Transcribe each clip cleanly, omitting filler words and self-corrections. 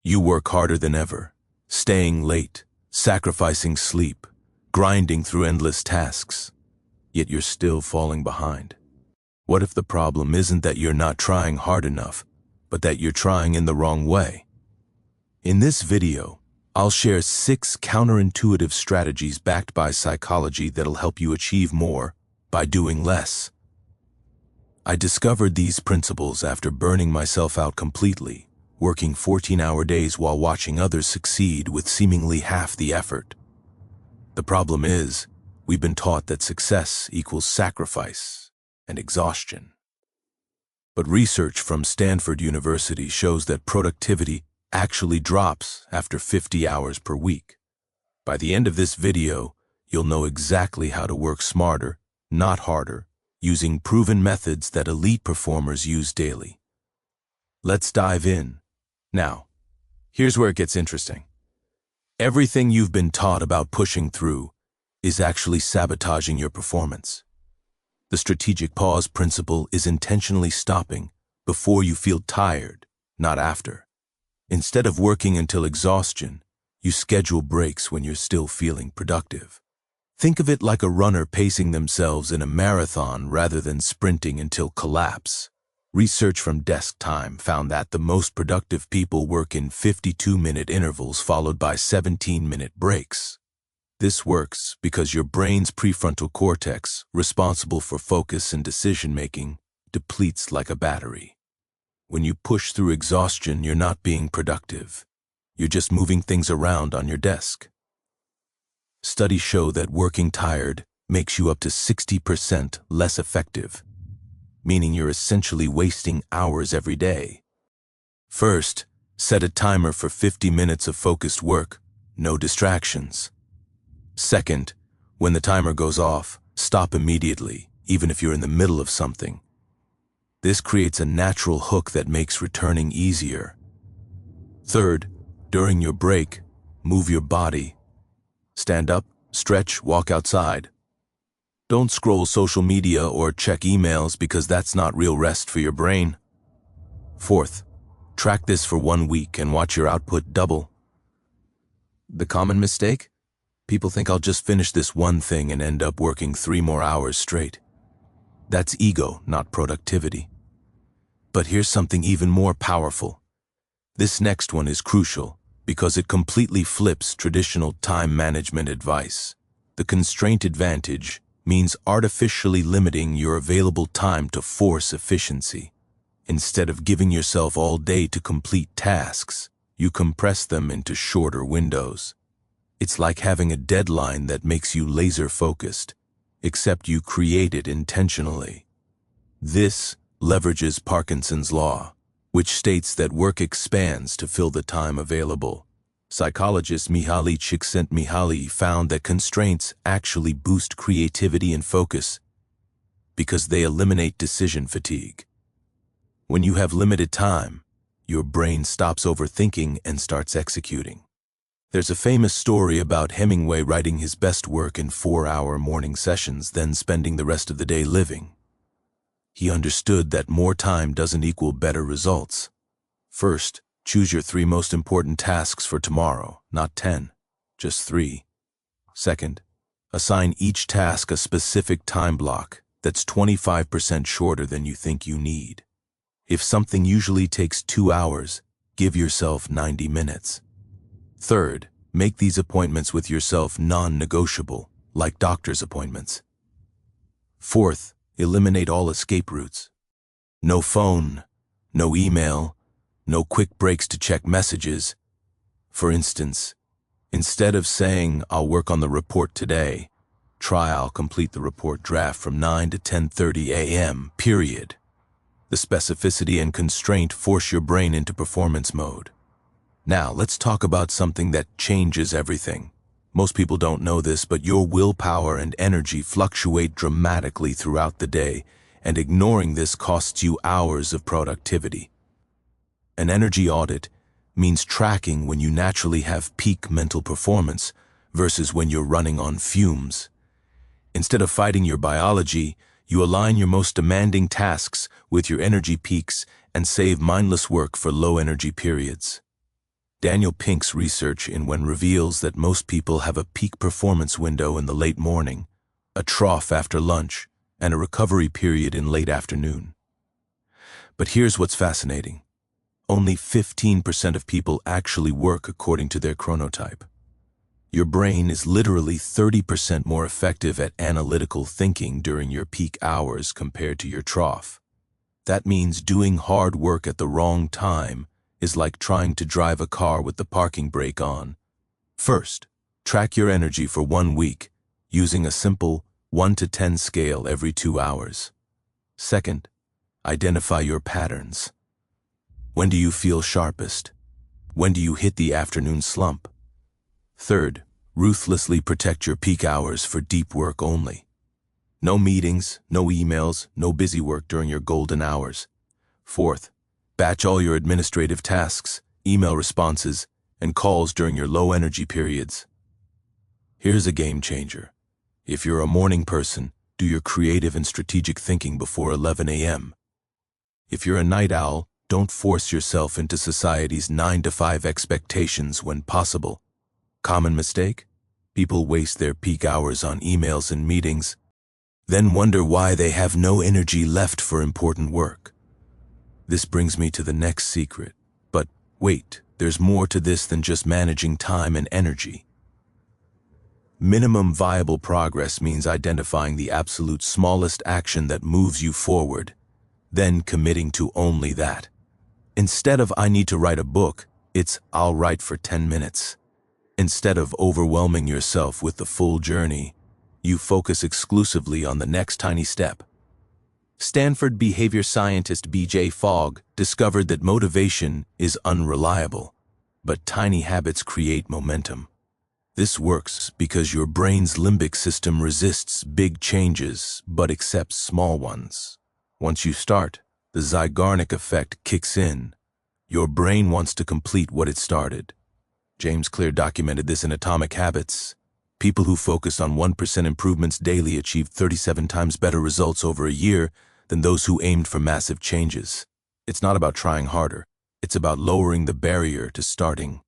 You work harder than ever, staying late, sacrificing sleep, grinding through endless tasks, yet you're still falling behind. What if the problem isn't that you're not trying hard enough, but that you're trying in the wrong way? In this video, I'll share 6 counterintuitive strategies backed by psychology that'll help you achieve more by doing less. I discovered these principles after burning myself out completely, working 14-hour days while watching others succeed with seemingly half the effort. The problem is, we've been taught that success equals sacrifice and exhaustion. But research from Stanford University shows that productivity actually drops after 50 hours per week. By the end of this video, you'll know exactly how to work smarter, not harder, using proven methods that elite performers use daily. Let's dive in. Now, here's where it gets interesting. Everything you've been taught about pushing through is actually sabotaging your performance. The strategic pause principle is intentionally stopping before you feel tired, not after. Instead of working until exhaustion, you schedule breaks when you're still feeling productive. Think of it like a runner pacing themselves in a marathon rather than sprinting until collapse. Research from Desk Time found that the most productive people work in 52-minute intervals followed by 17-minute breaks. This works because your brain's prefrontal cortex, responsible for focus and decision-making, depletes like a battery. When you push through exhaustion, you're not being productive. You're just moving things around on your desk. Studies show that working tired makes you up to 60% less effective, meaning you're essentially wasting hours every day. First, set a timer for 50 minutes of focused work, no distractions. Second, when the timer goes off, stop immediately, even if you're in the middle of something. This creates a natural hook that makes returning easier. Third, during your break, move your body. Stand up, stretch, walk outside. Don't scroll social media or check emails because that's not real rest for your brain. Fourth, track this for 1 week and watch your output double. The common mistake? People think I'll just finish this one thing and end up working 3 more hours straight. That's ego, not productivity. But here's something even more powerful. This next one is crucial because it completely flips traditional time management advice. The constraint advantage means artificially limiting your available time to force efficiency. Instead of giving yourself all day to complete tasks, you compress them into shorter windows. It's like having a deadline that makes you laser-focused, except you create it intentionally. This leverages Parkinson's law, which states that work expands to fill the time available. Psychologist Mihaly Csikszentmihalyi found that constraints actually boost creativity and focus because they eliminate decision fatigue. When you have limited time, your brain stops overthinking and starts executing. There's a famous story about Hemingway writing his best work in 4-hour morning sessions, then spending the rest of the day living. He understood that more time doesn't equal better results. First, choose your 3 most important tasks for tomorrow, not 10, just 3. Second, assign each task a specific time block that's 25% shorter than you think you need. If something usually takes 2 hours, give yourself 90 minutes. Third, make these appointments with yourself non-negotiable, like doctor's appointments. Fourth, eliminate all escape routes. No phone, no email, no quick breaks to check messages. For instance, instead of saying, "I'll work on the report today," try, "I'll complete the report draft from 9 to 10:30 a.m., period. The specificity and constraint force your brain into performance mode. Now, let's talk about something that changes everything. Most people don't know this, but your willpower and energy fluctuate dramatically throughout the day, and ignoring this costs you hours of productivity. An energy audit means tracking when you naturally have peak mental performance versus when you're running on fumes. Instead of fighting your biology, you align your most demanding tasks with your energy peaks and save mindless work for low-energy periods. Daniel Pink's research in When reveals that most people have a peak performance window in the late morning, a trough after lunch, and a recovery period in late afternoon. But here's what's fascinating. Only 15% of people actually work according to their chronotype. Your brain is literally 30% more effective at analytical thinking during your peak hours compared to your trough. That means doing hard work at the wrong time is like trying to drive a car with the parking brake on. First, track your energy for 1 week using a simple 1 to 10 scale every 2 hours. Second, identify your patterns. When do you feel sharpest? When do you hit the afternoon slump? Third, ruthlessly protect your peak hours for deep work only. No meetings, no emails, no busy work during your golden hours. Fourth, batch all your administrative tasks, email responses, and calls during your low energy periods. Here's a game changer. If you're a morning person, do your creative and strategic thinking before 11 a.m. If you're a night owl, don't force yourself into society's 9 to 5 expectations when possible. Common mistake? People waste their peak hours on emails and meetings, then wonder why they have no energy left for important work. This brings me to the next secret. But wait, there's more to this than just managing time and energy. Minimum viable progress means identifying the absolute smallest action that moves you forward, then committing to only that. Instead of I need to write a book, it's I'll write for 10 minutes. Instead of overwhelming yourself with the full journey, you focus exclusively on the next tiny step. Stanford behavior scientist B.J. Fogg discovered that motivation is unreliable, but tiny habits create momentum. This works because your brain's limbic system resists big changes but accepts small ones. Once you start, the Zeigarnik effect kicks in. Your brain wants to complete what it started. James Clear documented this in Atomic Habits. People who focused on 1% improvements daily achieved 37 times better results over a year than those who aimed for massive changes. It's not about trying harder. It's about lowering the barrier to starting.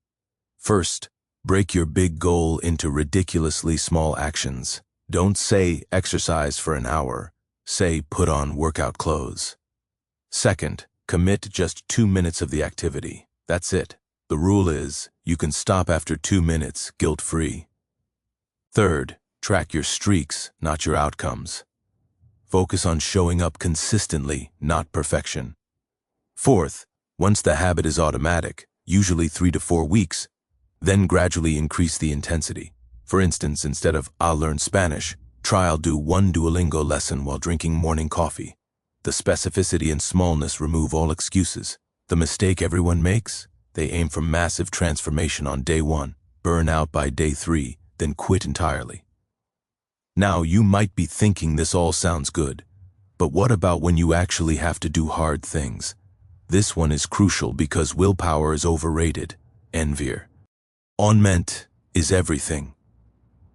First, break your big goal into ridiculously small actions. Don't say exercise for an hour. Say put on workout clothes. Second, commit to just 2 minutes of the activity. That's it. The rule is, you can stop after 2 minutes, guilt-free. Third, track your streaks, not your outcomes. Focus on showing up consistently, not perfection. Fourth, once the habit is automatic, usually 3 to 4 weeks, then gradually increase the intensity. For instance, instead of I'll learn Spanish, try I'll do 1 Duolingo lesson while drinking morning coffee. The specificity and smallness remove all excuses. The mistake everyone makes? They aim for massive transformation on day 1, burn out by day 3, then quit entirely. Now, you might be thinking this all sounds good, but what about when you actually have to do hard things? This one is crucial because willpower is overrated. Envier. Meant is everything.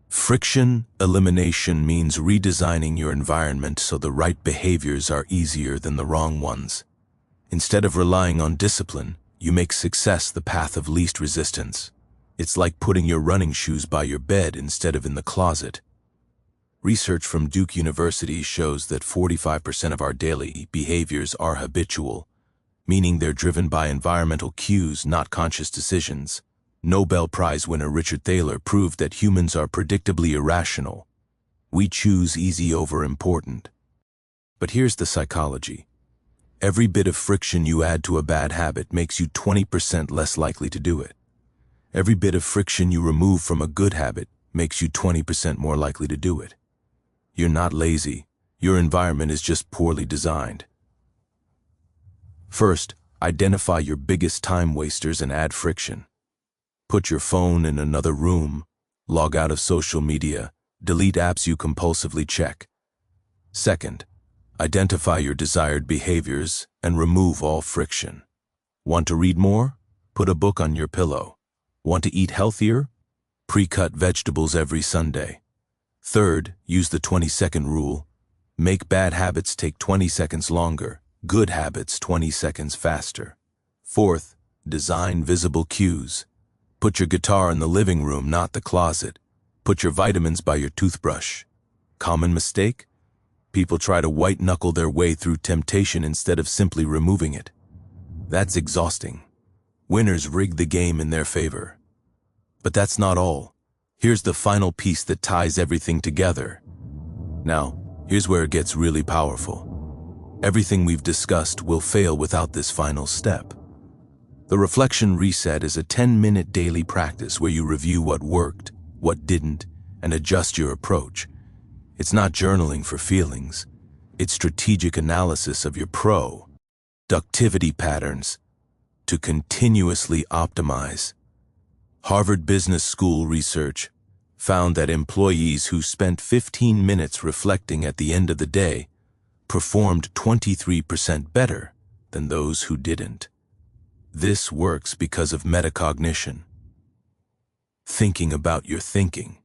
Friction elimination means redesigning your environment so the right behaviors are easier than the wrong ones. Instead of relying on discipline, you make success the path of least resistance. It's like putting your running shoes by your bed instead of in the closet. Research from Duke University shows that 45% of our daily behaviors are habitual, meaning they're driven by environmental cues, not conscious decisions. Nobel Prize winner Richard Thaler proved that humans are predictably irrational. We choose easy over important. But here's the psychology. Every bit of friction you add to a bad habit makes you 20% less likely to do it. Every bit of friction you remove from a good habit makes you 20% more likely to do it. You're not lazy. Your environment is just poorly designed. First, identify your biggest time wasters and add friction. Put your phone in another room, log out of social media, delete apps you compulsively check. Second, identify your desired behaviors and remove all friction. Want to read more? Put a book on your pillow. Want to eat healthier? Pre-cut vegetables every Sunday. Third, use the 20-second rule. Make bad habits take 20 seconds longer, good habits 20 seconds faster. Fourth, Design visible cues. Put your guitar in the living room, not the closet. Put your vitamins by your toothbrush. Common mistake? People try to white-knuckle their way through temptation instead of simply removing it. That's exhausting. Winners rig the game in their favor. But that's not all. Here's the final piece that ties everything together. Now, here's where it gets really powerful. Everything we've discussed will fail without this final step. The reflection reset is a 10-minute daily practice where you review what worked, what didn't, and adjust your approach. It's not journaling for feelings. It's strategic analysis of your productivity patterns to continuously optimize. Harvard Business School research found that employees who spent 15 minutes reflecting at the end of the day performed 23% better than those who didn't. This works because of metacognition. Thinking about your thinking.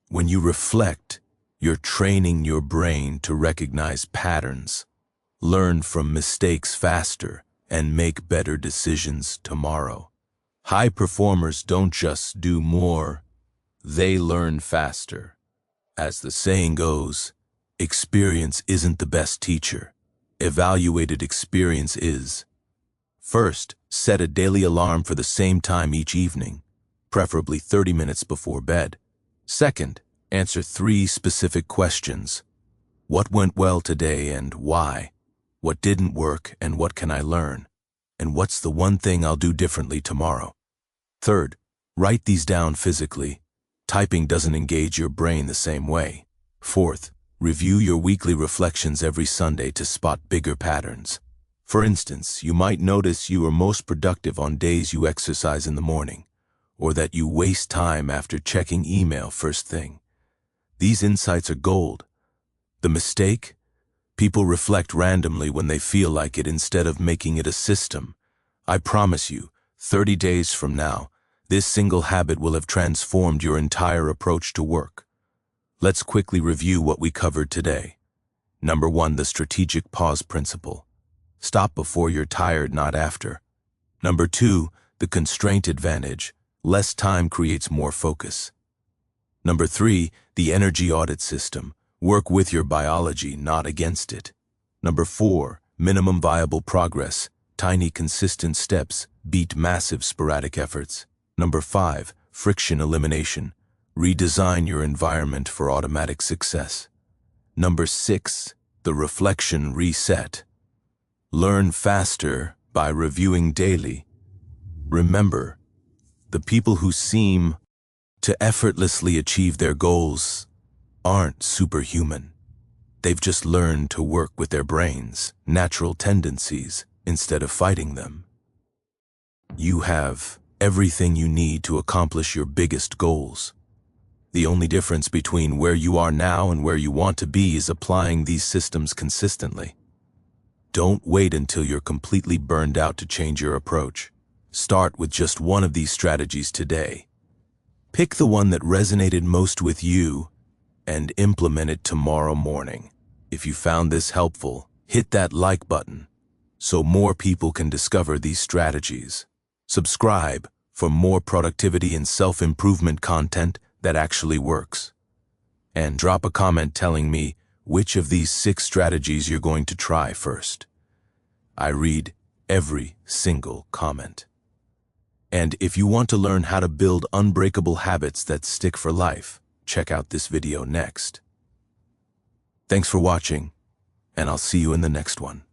When you reflect, you're training your brain to recognize patterns, learn from mistakes faster, and make better decisions tomorrow. High performers don't just do more, they learn faster. As the saying goes, experience isn't the best teacher. Evaluated experience is. First, set a daily alarm for the same time each evening, preferably 30 minutes before bed. Second, answer 3 specific questions. What went well today and why? What didn't work and what can I learn? And what's the one thing I'll do differently tomorrow? Third, write these down physically. Typing doesn't engage your brain the same way. Fourth, review your weekly reflections every Sunday to spot bigger patterns. For instance, you might notice you are most productive on days you exercise in the morning, or that you waste time after checking email first thing. These insights are gold. The mistake? People reflect randomly when they feel like it instead of making it a system. I promise you, 30 days from now, this single habit will have transformed your entire approach to work. Let's quickly review what we covered today. Number 1, the strategic pause principle. Stop before you're tired, not after. Number 2, the constraint advantage. Less time creates more focus. Number 3, the energy audit system. Work with your biology, not against it. Number 4, minimum viable progress. Tiny consistent steps beat massive sporadic efforts. Number 5, friction elimination. Redesign your environment for automatic success. Number 6, the reflection reset. Learn faster by reviewing daily. Remember, the people who seem to effortlessly achieve their goals aren't superhuman. They've just learned to work with their brains, natural tendencies, instead of fighting them. You have everything you need to accomplish your biggest goals. The only difference between where you are now and where you want to be is applying these systems consistently. Don't wait until you're completely burned out to change your approach. Start with just one of these strategies today. Pick the one that resonated most with you and implement it tomorrow morning. If you found this helpful, hit that like button so more people can discover these strategies. Subscribe for more productivity and self-improvement content that actually works. And drop a comment telling me which of these 6 strategies you're going to try first. I read every single comment. And if you want to learn how to build unbreakable habits that stick for life, check out this video next. Thanks for watching, and I'll see you in the next one.